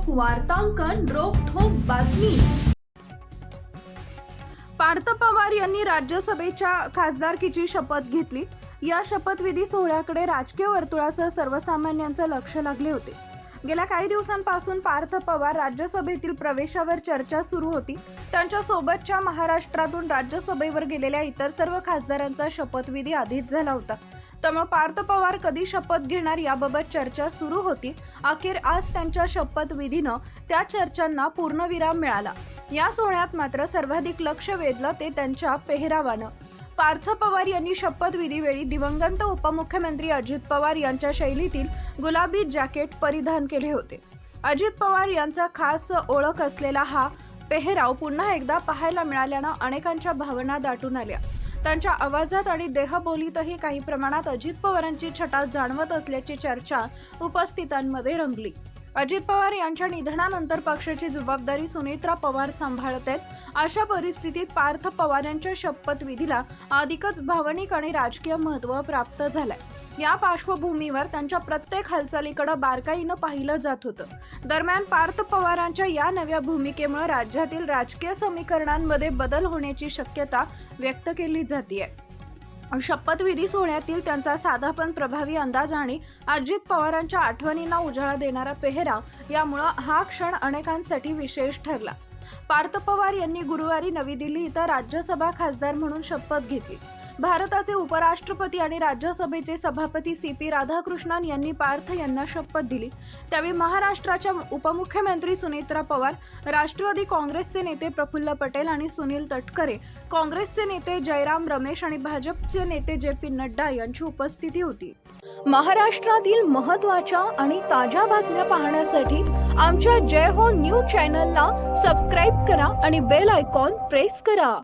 वार्तांकन रोखठोक बातमी। पार्थ पवार यांनी राज्यसभेच्या खासदारकीची शपथ घेतली। या शपथविधी सोहळ्याकडे राजकीय वर्तुळासह सर्वसामान्यांचे लक्ष लागले होते। गेल्या काही दिवसांपासून पार्थ पवार राज्यसभेतील प्रवेशावर चर्चा सुरू होती। त्यांच्या सोबतच्या महाराष्ट्रातून राज्यसभेवर गेलेल्या इतर सर्व खासदारांचा शपथविधी आधीच झाला होता। त्यामुळे पार्थ पवार कधी शपथ घेणार याबाबत चर्चा सुरू होती। अखेर आज त्यांच्या शपथविधीनं त्या चर्चांना पूर्णविराम मिळाला। या सोहळ्यात मात्र सर्वाधिक लक्ष वेधलं ते त्यांच्या पेहरावानं। पार्थ पवार यांनी शपथविधीवेळी दिवंगत उपमुख्यमंत्री अजित पवार यांच्या शैलीतील गुलाबी जॅकेट परिधान केले होते। अजित पवार यांचा खास ओळख असलेला हा पेहराव पुन्हा एकदा पाहायला मिळाल्यानं अनेकांच्या भावना दाटून आल्या। त्यांच्या आवाजात आणि देहबोलीतही काही प्रमाणात अजित पवारांची छटा जाणवत असल्याची चर्चा उपस्थितांमध्ये रंगली। अजित पवार यांच्या निधनानंतर पक्षाची जबाबदारी सुनेत्रा पवार सांभाळत आहेत। अशा परिस्थितीत पार्थ पवार यांच्या शपथविधीला अधिकच भावनिक आणि राजकीय महत्त्व प्राप्त झालंय। या पार्श्वभूमीवर त्यांच्या प्रत्येक हालचालीकडे बारकाईनं पाहिलं जात होतं। दरम्यान पार्थ पवारांच्या या नव्या भूमिकेमुळे राज्यातील राजकीय समीकरणांमध्ये बदल होण्याची शक्यता व्यक्त केली जाते। शपथविधी सोहळ्यातील त्यांचा साधा पण प्रभावी अंदाज आणि अजित पवारांच्या आठवणींना उजाळा देणारा पेहराव यामुळे हा क्षण अनेकांसाठी विशेष ठरला। पार्थ पवार यांनी गुरुवारी नवी दिल्ली इथं राज्यसभा खासदार म्हणून शपथ घेतली। भारताचे उपराष्ट्रपती आणि राज्यसभेचे सभापती CP राधाकृष्णन यांनी पार्थ यांना शपथ दिली। त्यावेळी महाराष्ट्राच्या उपमुख्यमंत्री सुनेत्रा पवार, राष्ट्रवादी काँग्रेसचे नेते प्रफुल्ल पटेल आणि सुनील तटकरे, काँग्रेसचे नेते जयराम रमेश आणि भाजपचे नेते JP नड्डा यांची उपस्थिती होती। महाराष्ट्रातील महत्त्वाच्या आणि ताज्या बातम्या पाहण्यासाठी आमच्या जय हो न्यूज चॅनलला सबस्क्राइब करा आणि बेल आयकॉन प्रेस करा।